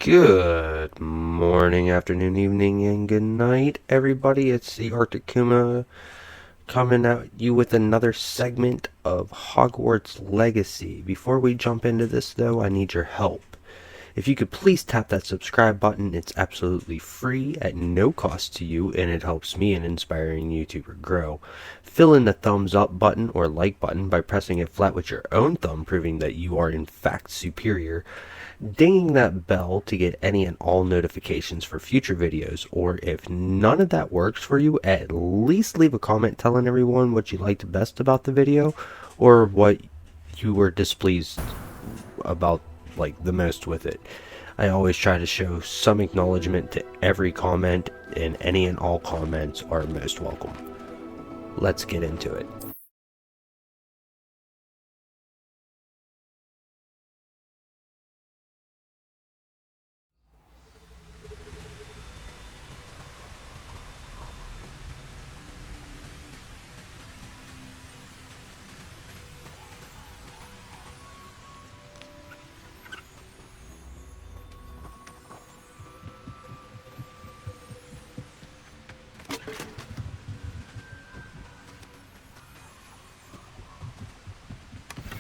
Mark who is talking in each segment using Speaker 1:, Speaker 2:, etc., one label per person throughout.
Speaker 1: Good morning, afternoon, evening, and good night, everybody. It's the Arctic Kuma coming at you with another segment of Hogwarts Legacy. Before we jump into this, though, I need your help. If you could please tap that subscribe button, it's absolutely free at no cost to you, and it helps me in inspiring you to grow. Fill in the thumbs up button or like button by pressing it flat with your own thumb, proving that you are in fact superior. Dinging that bell to get any and all notifications for future videos, or if none of that works for you, at least leave a comment telling everyone what you liked best about the video, or what you were displeased about the most with it. I always try to show some acknowledgement to every comment, and any and all comments are most welcome. Let's get into it.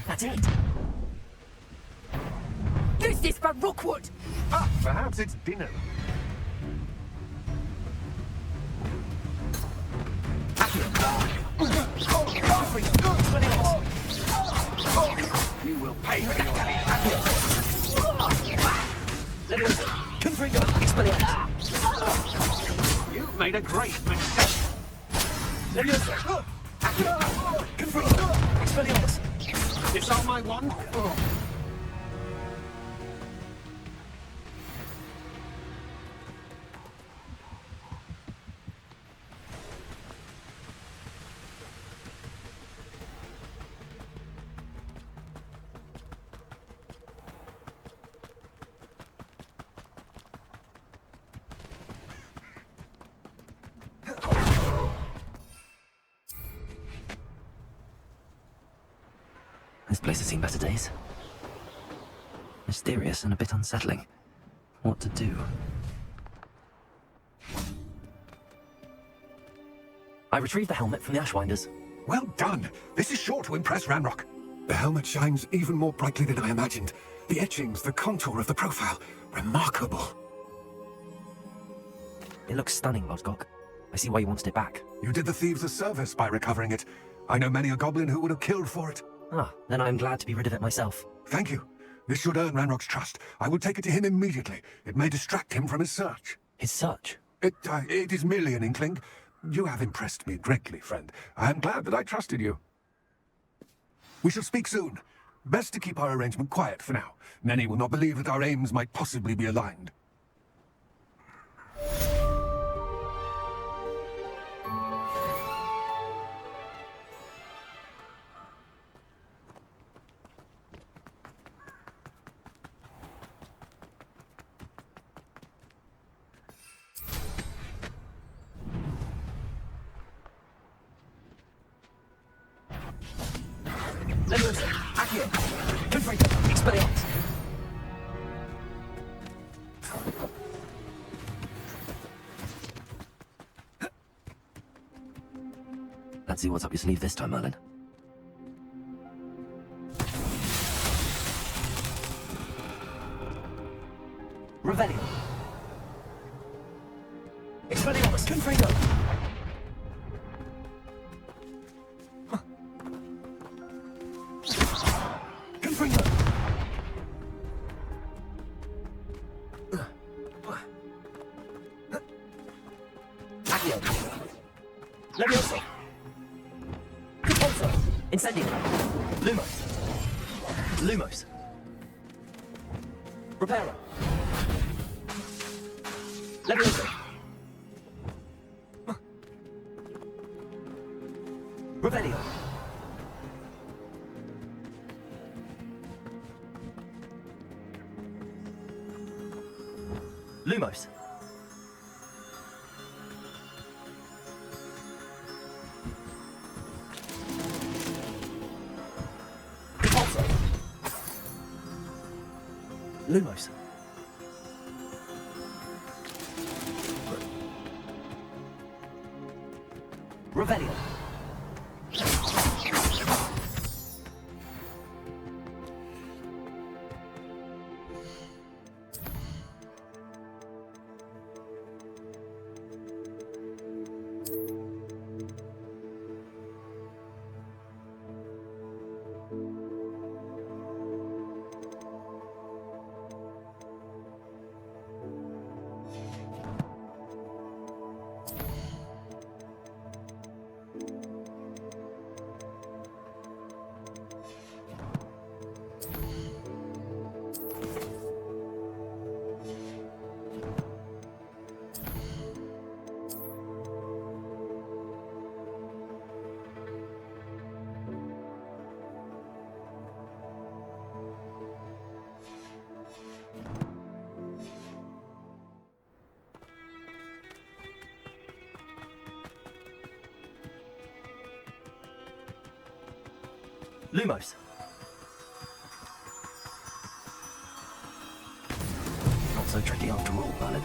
Speaker 2: That's it. Use this for Rookwood.
Speaker 3: Ah, perhaps it's dinner. You will pay for your You've made a great mistake. Disarm my wand.
Speaker 2: This place has seen better days. Mysterious and a bit unsettling. What to do? I retrieved the helmet from the Ashwinders.
Speaker 3: Well done. This is sure to impress Ranrock. The helmet shines even more brightly than I imagined. The etchings, the contour of the profile. Remarkable.
Speaker 2: It looks stunning, Lodgok. I see why you wanted it back.
Speaker 3: You did the thieves a service by recovering it. I know many a goblin who would have killed for it.
Speaker 2: Ah, then I'm glad to be rid of it myself.
Speaker 3: Thank you. This should earn Ranrock's trust. I will take it to him immediately. It may distract him from his search.
Speaker 2: His search?
Speaker 3: It is merely an inkling. You have impressed me greatly, friend. I am glad that I trusted you. We shall speak soon. Best to keep our arrangement quiet for now. Many will not believe that our aims might possibly be aligned.
Speaker 2: Let's see what's up your sleeve this time, Merlin. Revelio. Expelliarmus. Confringo.
Speaker 3: Confringo.
Speaker 2: Accio. Levioso. Compulso. Incendio. Lumos. Lumos. Reparo. Levioso. Revelio. Lumos. Lumos. Revelio. Lumos. Not so tricky after all, Merlin.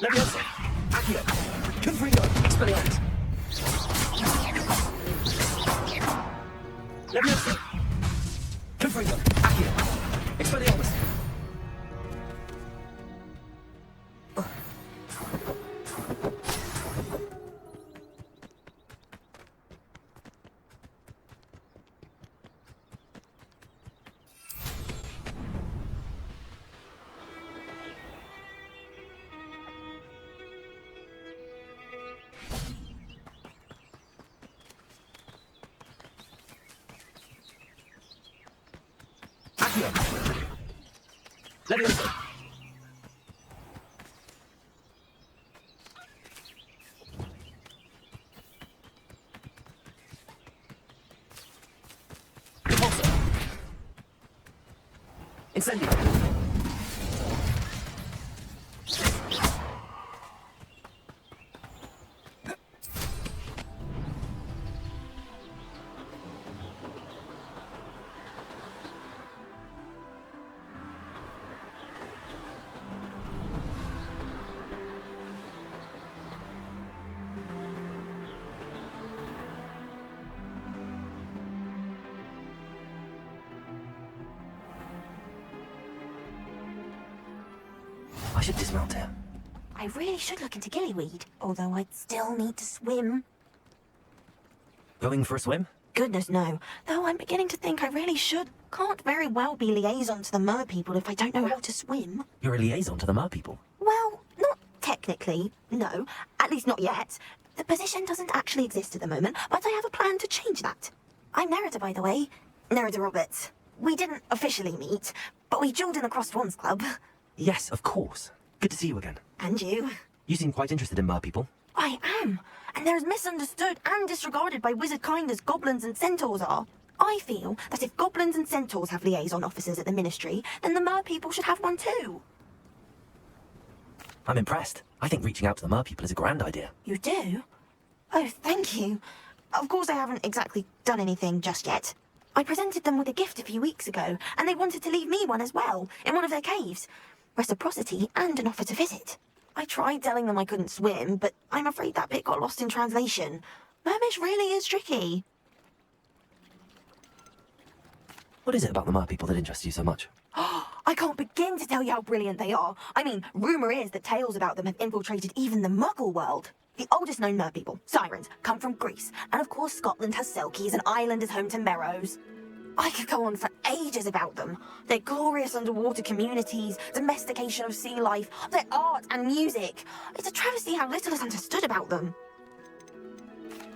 Speaker 2: Leviosa. Accio. Confringo. Expelliarmus. Leviosa. Confringo. Accio. Expelliarmus. Accio. Leviosa. Repulsor. Incendio. I should dismount here.
Speaker 4: I really should look into gillyweed, although I'd still need to swim.
Speaker 2: Going for a swim?
Speaker 4: Goodness no, though I'm beginning to think I really should. Can't very well be liaison to the mer people if I don't know how to swim.
Speaker 2: You're a liaison to the mer people.
Speaker 4: Well, not technically, no, at least not yet. The position doesn't actually exist at the moment, but I have a plan to change that. I'm Nerida, by the way. Nerida Roberts. We didn't officially meet, but we joined in the Crossed Wands Club.
Speaker 2: Yes, of course. Good to see you again.
Speaker 4: And you?
Speaker 2: You seem quite interested in mer people.
Speaker 4: I am, and they're as misunderstood and disregarded by wizard kind as goblins and centaurs are. I feel that if goblins and centaurs have liaison officers at the ministry, then the mer people should have one too.
Speaker 2: I'm impressed. I think reaching out to the mer people is a grand idea.
Speaker 4: You do? Oh, thank you. Of course I haven't exactly done anything just yet. I presented them with a gift a few weeks ago, and they wanted to leave me one as well, in one of their caves. Reciprocity and an offer to visit. I tried telling them I couldn't swim, but I'm afraid that bit got lost in translation. Mermish really is tricky.
Speaker 2: What is it about the mer people that interests you so much?
Speaker 4: I can't begin to tell you how brilliant they are. I mean, rumour is that tales about them have infiltrated even the Muggle world. The oldest known mer people, sirens, come from Greece, and of course Scotland has Selkies and Ireland is home to Merrows. I could go on for ages about them. Their glorious underwater communities, domestication of sea life, their art and music. It's a travesty how little is understood about them.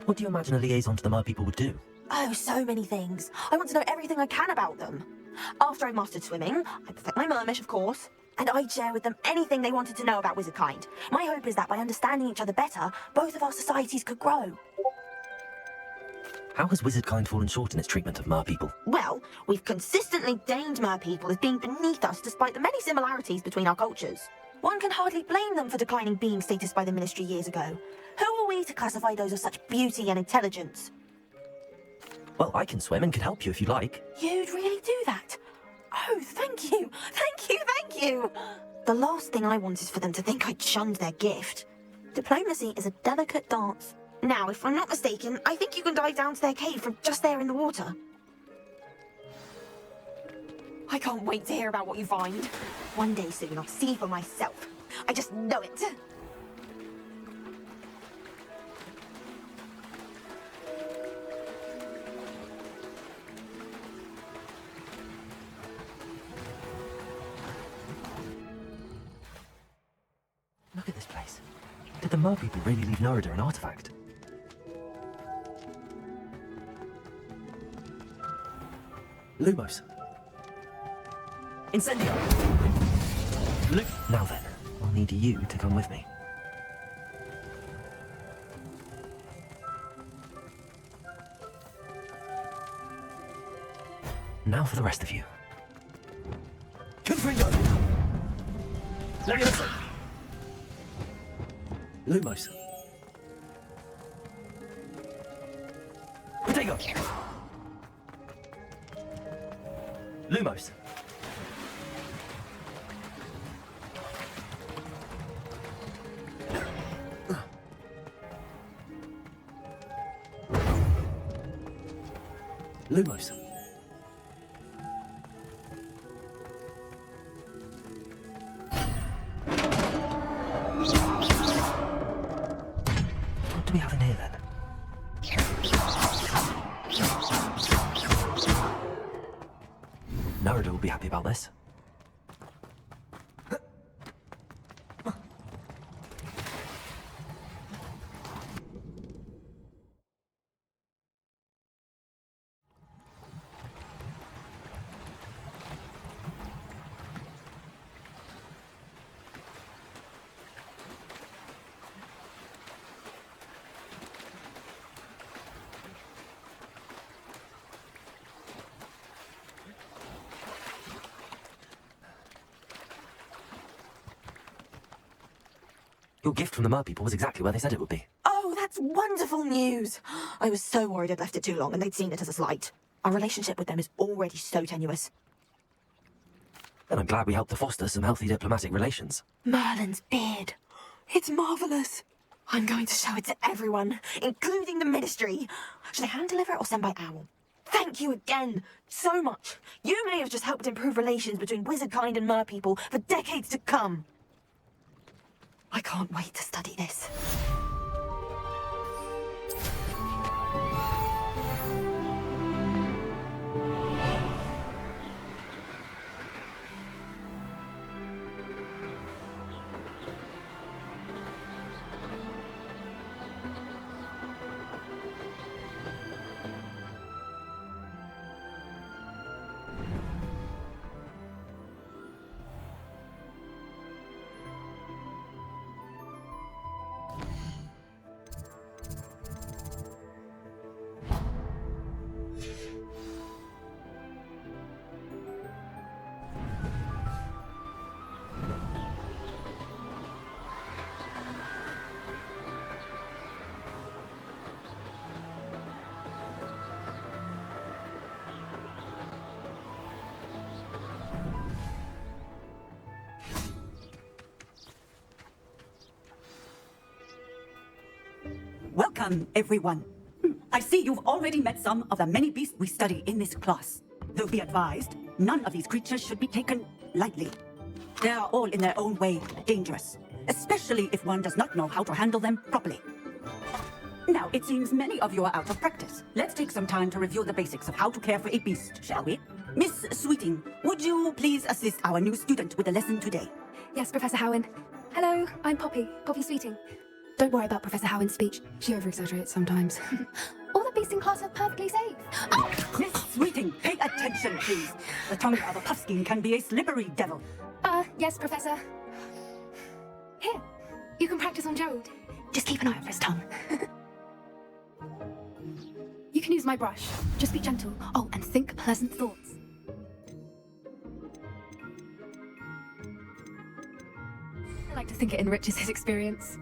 Speaker 2: What do you imagine a liaison to the mer people would do?
Speaker 4: Oh, so many things. I want to know everything I can about them. After I've mastered swimming, I perfect my mermish, of course, and I'd share with them anything they wanted to know about wizard kind. My hope is that by understanding each other better, both of our societies could grow.
Speaker 2: How has wizardkind fallen short in its treatment of mer people?
Speaker 4: Well, we've consistently deemed mer people as being beneath us despite the many similarities between our cultures. One can hardly blame them for declining being status by the Ministry years ago. Who are we to classify those of such beauty and intelligence?
Speaker 2: Well, I can swim and can help you if you like.
Speaker 4: You'd really do that? Oh, thank you! Thank you, thank you! The last thing I want is for them to think I shunned their gift. Diplomacy is a delicate dance. Now, if I'm not mistaken, I think you can dive down to their cave from just there in the water. I can't wait to hear about what you find. One day soon, I'll see for myself. I just know it.
Speaker 2: Look at this place. Did the mer people really leave Nerida an artifact? Lumos. Incendio! Look. Now then, I'll need you to come with me. Now for the rest of you. Confringo! Leviosa! Lumos. Protego! Lumos. Lumos. What do we have in here then? Nerida will be happy about this. Your gift from the mer people was exactly where they said it would be.
Speaker 4: Oh, that's wonderful news! I was so worried I'd left it too long and they'd seen it as a slight. Our relationship with them is already so tenuous.
Speaker 2: And I'm glad we helped to foster some healthy diplomatic relations.
Speaker 4: Merlin's beard. It's marvellous. I'm going to show it to everyone, including the Ministry. Should I hand deliver it or send by owl? Thank you again, so much. You may have just helped improve relations between wizardkind and mer people for decades to come. I can't wait to study this.
Speaker 5: Welcome, everyone. I see you've already met some of the many beasts we study in this class. Though be advised, none of these creatures should be taken lightly. They are all in their own way dangerous, especially if one does not know how to handle them properly. Now, it seems many of you are out of practice. Let's take some time to review the basics of how to care for a beast, shall we? Miss Sweeting, would you please assist our new student with the lesson today?
Speaker 6: Yes, Professor Howen. Hello, I'm Poppy Sweeting. Don't worry about Professor Howen's speech. She over-exaggerates sometimes. All the beasts in class are perfectly safe. Oh!
Speaker 5: Miss Sweeting, pay attention, please. The tongue of a puffskein can be a slippery devil.
Speaker 6: Yes, Professor. Here, you can practice on Gerald. Just keep an eye out for his tongue. You can use my brush. Just be gentle. Oh, and think pleasant thoughts. I like to think it enriches his experience.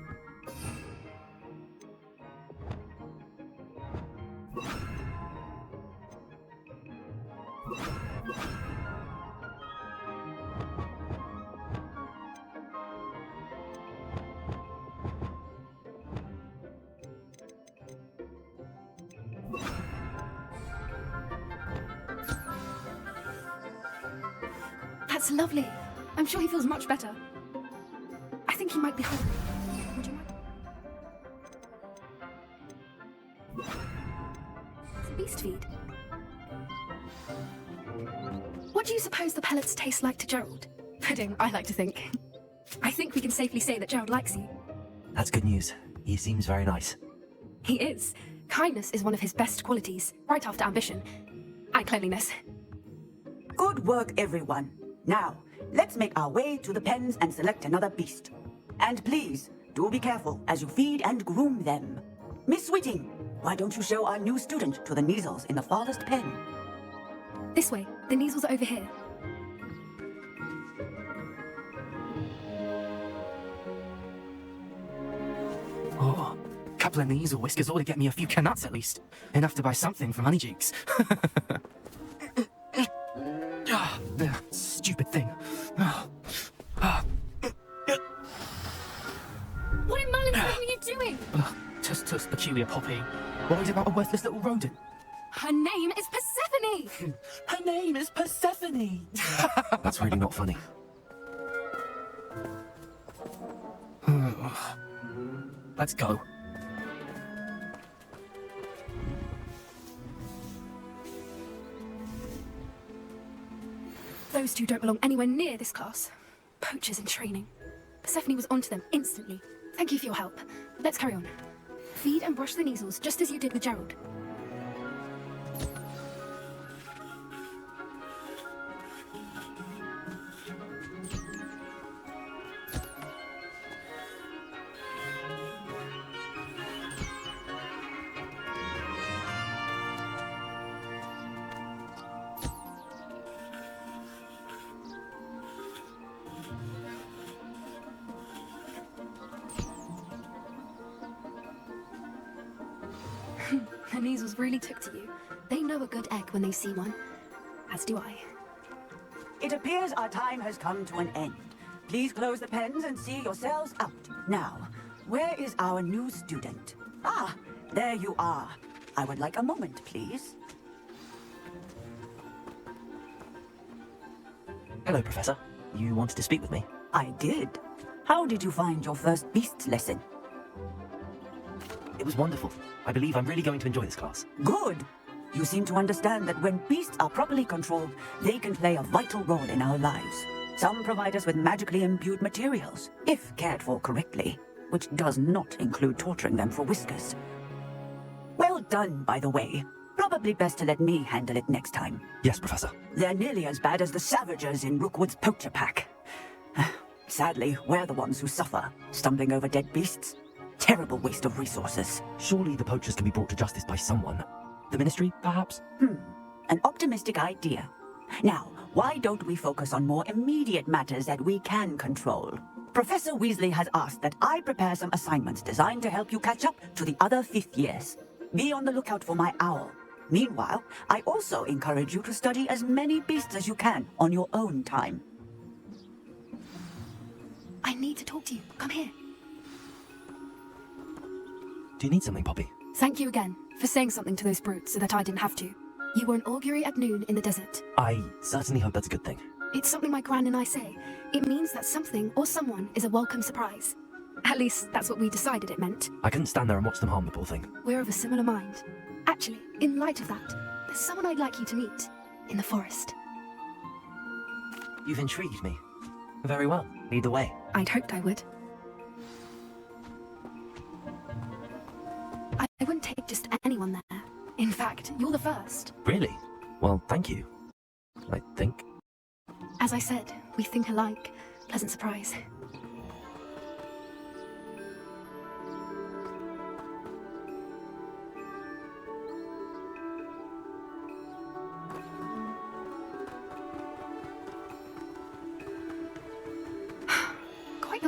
Speaker 6: That's lovely. I'm sure he feels much better. I think he might be hungry. Would you mind? It's a beast feed. What do you suppose the pellets taste like to Gerald? Pudding, I like to think. I think we can safely say that Gerald likes you.
Speaker 2: That's good news. He seems very nice.
Speaker 6: He is. Kindness is one of his best qualities, right after ambition. And cleanliness.
Speaker 5: Good work, everyone. Now, let's make our way to the pens and select another beast. And please, do be careful as you feed and groom them. Miss Whitting, why don't you show our new student to the Neasels in the farthest pen?
Speaker 6: This way. The Neasels are over here.
Speaker 2: Oh, a couple of Neasel whiskers ought to get me a few canuts at least. Enough to buy something from Honeycheeks. Stupid thing.
Speaker 6: What in Merlin's name are you doing?
Speaker 2: Tuss peculiar Poppy. Worried about a worthless little rodent.
Speaker 6: Her name is Persephone!
Speaker 2: Her name is Persephone! That's really not funny. Let's go.
Speaker 6: Those two don't belong anywhere near this class. Poachers in training. Persephone was onto them instantly. Thank you for your help. Let's carry on. Feed and brush the Neasels just as you did with Gerald. The Neasels really took to you. They know a good egg when they see one. As do I.
Speaker 5: It appears our time has come to an end. Please close the pens and see yourselves out. Now, where is our new student? Ah, there you are. I would like a moment, please.
Speaker 2: Hello, Professor. You wanted to speak with me?
Speaker 5: I did. How did you find your first beasts lesson?
Speaker 2: It was wonderful. I believe I'm really going to enjoy this class.
Speaker 5: Good. You seem to understand that when beasts are properly controlled, they can play a vital role in our lives. Some provide us with magically imbued materials, if cared for correctly, which does not include torturing them for whiskers. Well done, by the way. Probably best to let me handle it next time.
Speaker 2: Yes, Professor.
Speaker 5: They're nearly as bad as the Savagers in Rookwood's poacher pack. Sadly, we're the ones who suffer, stumbling over dead beasts. Terrible waste of resources.
Speaker 2: Surely the poachers can be brought to justice by someone. The Ministry, perhaps?
Speaker 5: An optimistic idea. Now, why don't we focus on more immediate matters that we can control? Professor Weasley has asked that I prepare some assignments designed to help you catch up to the other fifth years. Be on the lookout for my owl. Meanwhile, I also encourage you to study as many beasts as you can on your own time.
Speaker 6: I need to talk to you. Come here.
Speaker 2: Do you need something, Poppy?
Speaker 6: Thank you again for saying something to those brutes so that I didn't have to. You were an augury at noon in the desert.
Speaker 2: I certainly hope that's a good thing.
Speaker 6: It's something my gran and I say. It means that something or someone is a welcome surprise. At least that's what we decided it meant.
Speaker 2: I couldn't stand there and watch them harm the poor thing.
Speaker 6: We're of a similar mind. Actually, in light of that, there's someone I'd like you to meet in the forest.
Speaker 2: You've intrigued me. Very well. Lead the way.
Speaker 6: I'd hoped I would. I wouldn't take just anyone there. In fact, you're the first.
Speaker 2: Really? Well, thank you. I think.
Speaker 6: As I said, we think alike. Pleasant surprise.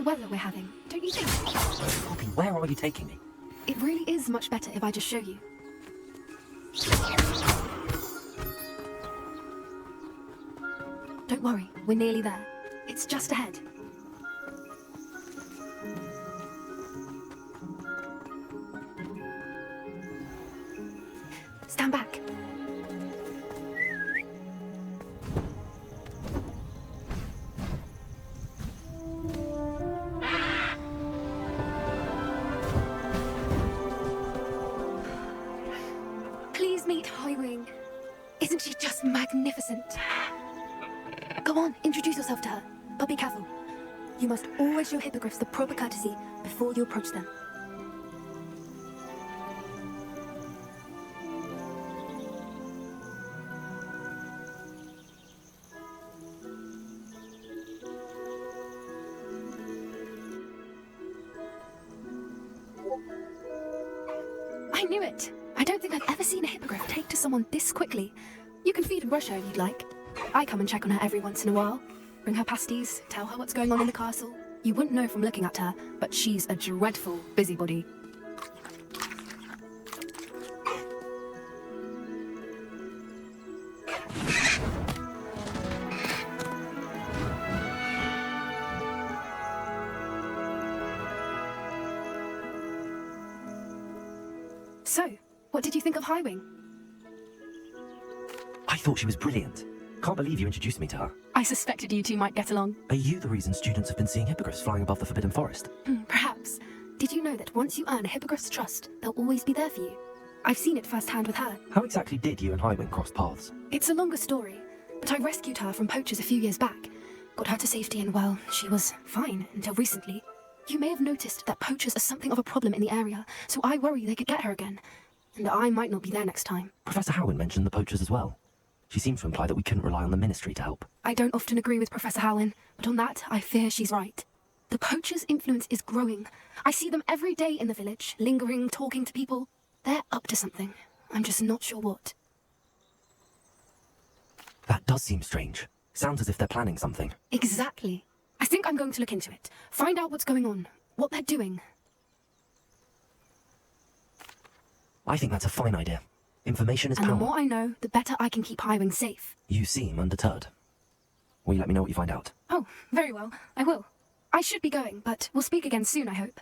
Speaker 6: weather we're having, don't you think?
Speaker 2: Poppy, where are you taking me?
Speaker 6: It really is much better if I just show you. Don't worry, we're nearly there. It's just ahead. Stand back. Please meet Highwing. Isn't she just magnificent? Go on, introduce yourself to her, but be careful. You must always show hippogriffs the proper courtesy before you approach them. I knew it! I don't think I've ever seen a hippogriff take to someone this quickly. You can feed and brush her if you'd like. I come and check on her every once in a while. Bring her pasties, tell her what's going on in the castle. You wouldn't know from looking at her, but she's a dreadful busybody. So, what did you think of Highwing?
Speaker 2: I thought she was brilliant. Can't believe you introduced me to her.
Speaker 6: I suspected you two might get along.
Speaker 2: Are you the reason students have been seeing hippogriffs flying above the Forbidden Forest?
Speaker 6: Perhaps. Did you know that once you earn a hippogriff's trust, they'll always be there for you? I've seen it firsthand with her.
Speaker 2: How exactly did you and Highwing cross paths?
Speaker 6: It's a longer story, but I rescued her from poachers a few years back. Got her to safety and, well, she was fine until recently. You may have noticed that poachers are something of a problem in the area, so I worry they could get her again. And I might not be there next time.
Speaker 2: Professor Howin mentioned the poachers as well. She seems to imply that we couldn't rely on the Ministry to help.
Speaker 6: I don't often agree with Professor Howin, but on that, I fear she's right. The poachers' influence is growing. I see them every day in the village, lingering, talking to people. They're up to something. I'm just not sure what.
Speaker 2: That does seem strange. Sounds as if they're planning something.
Speaker 6: Exactly. I think I'm going to look into it. Find out what's going on, what they're doing.
Speaker 2: I think that's a fine idea. Information is
Speaker 6: And
Speaker 2: power.
Speaker 6: the more I know, the better I can keep Highwing safe.
Speaker 2: You seem undeterred. Will you let me know what you find out?
Speaker 6: Oh, very well. I will. I should be going, but we'll speak again soon, I hope.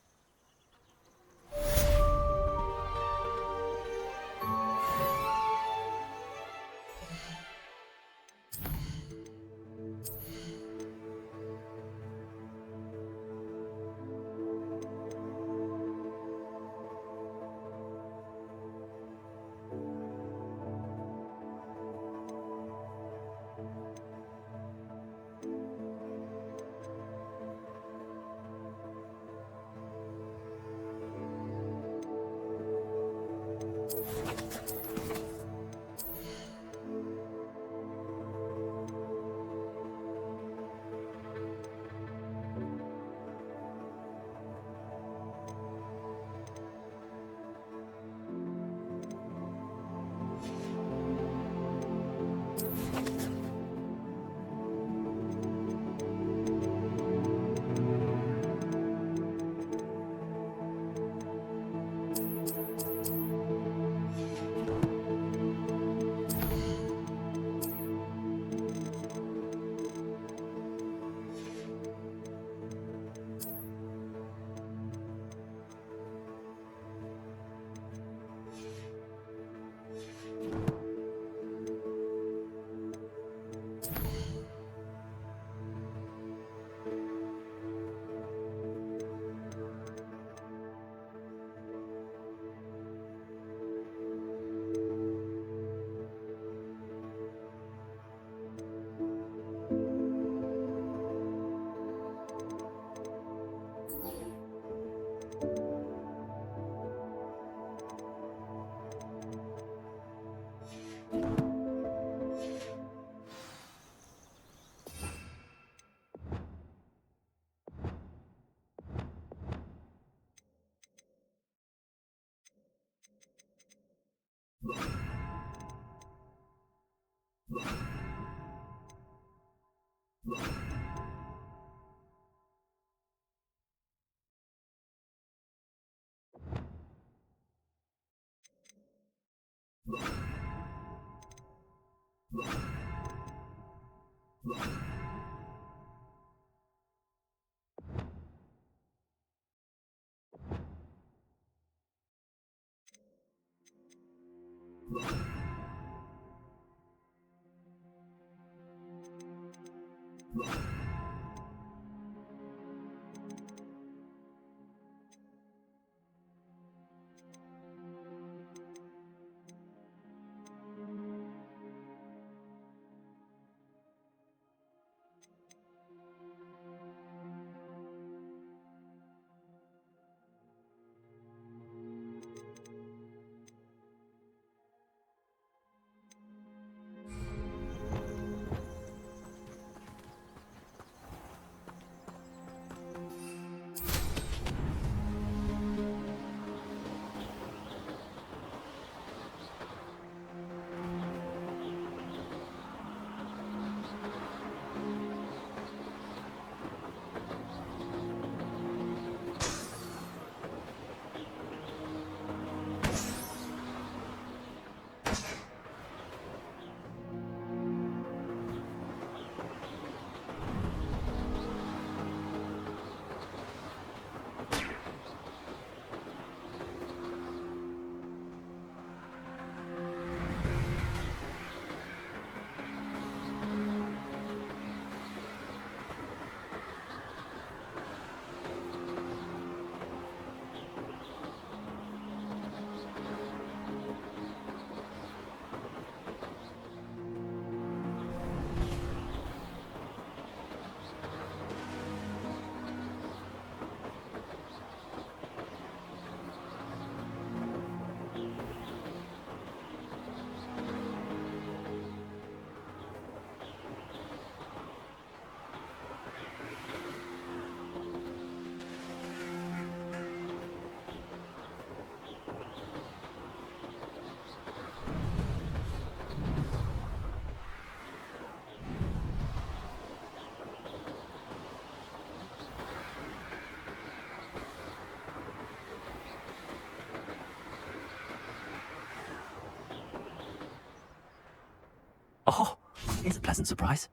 Speaker 2: Oh, here's a pleasant surprise.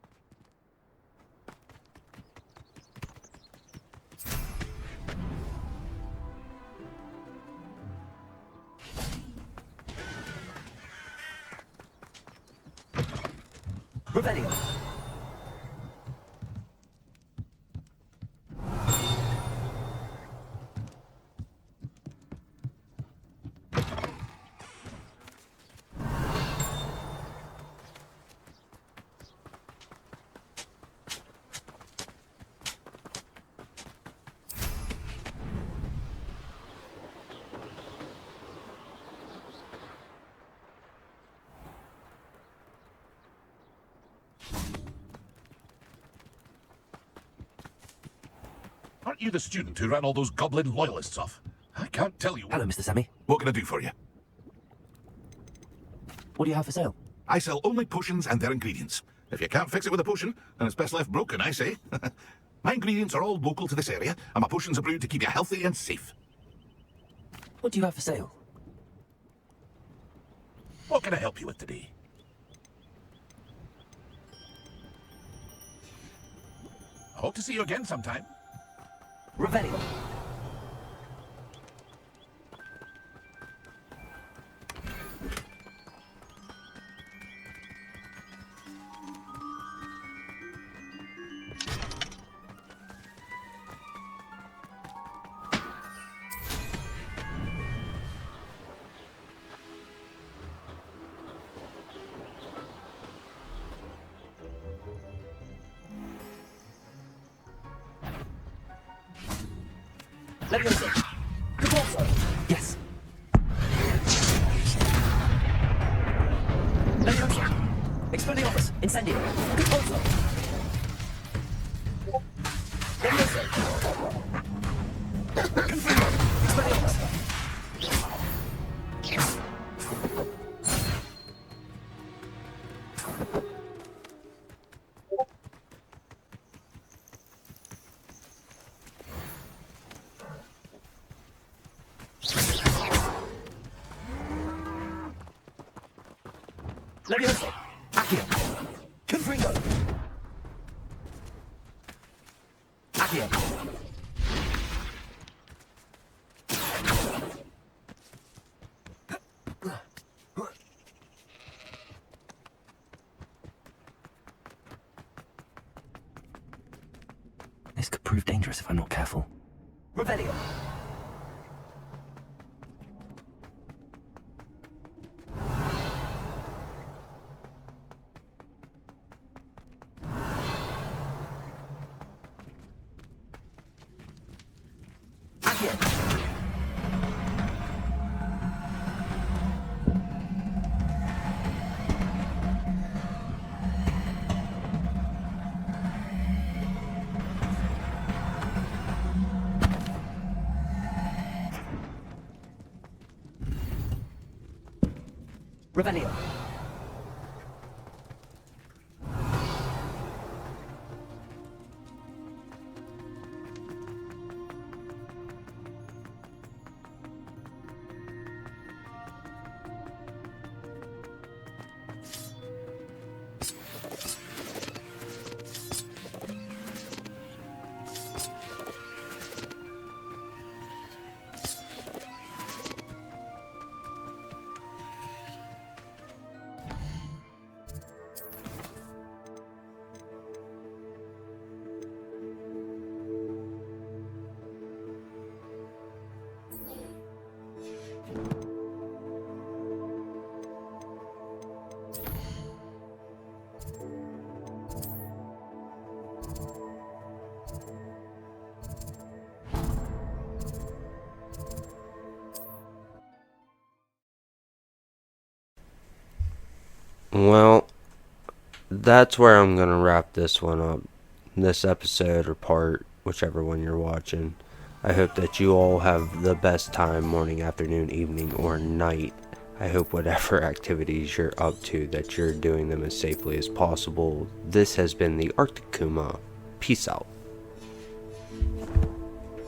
Speaker 2: Revelio.
Speaker 3: Aren't you the student who ran all those goblin loyalists off? I can't tell you.
Speaker 2: Hello, Mr. Sammy.
Speaker 3: What can I do for you?
Speaker 2: What do you have for sale?
Speaker 3: I sell only potions and their ingredients. If you can't fix it with a potion, then it's best left broken, I say. My ingredients are all local to this area, and my potions are brewed to keep you healthy and safe.
Speaker 2: What do you have for sale?
Speaker 3: What can I help you with today? I hope to see you again sometime.
Speaker 2: Revelio. Leviosa. Corso. Yes. Leviosa. Expelliarmus. Incendio. Corso. Leviosa. Expelliarmus. Leviosa. Accio. Confringo. Accio. This could prove dangerous if I'm not careful. Revelio. Revelio.
Speaker 1: Well, that's where I'm going to wrap this one up. This episode or part, whichever one you're watching. I hope that you all have the best time, morning, afternoon, evening, or night. I hope whatever activities you're up to, that you're doing them as safely as possible. This has been the Arctic Kuma. Peace out.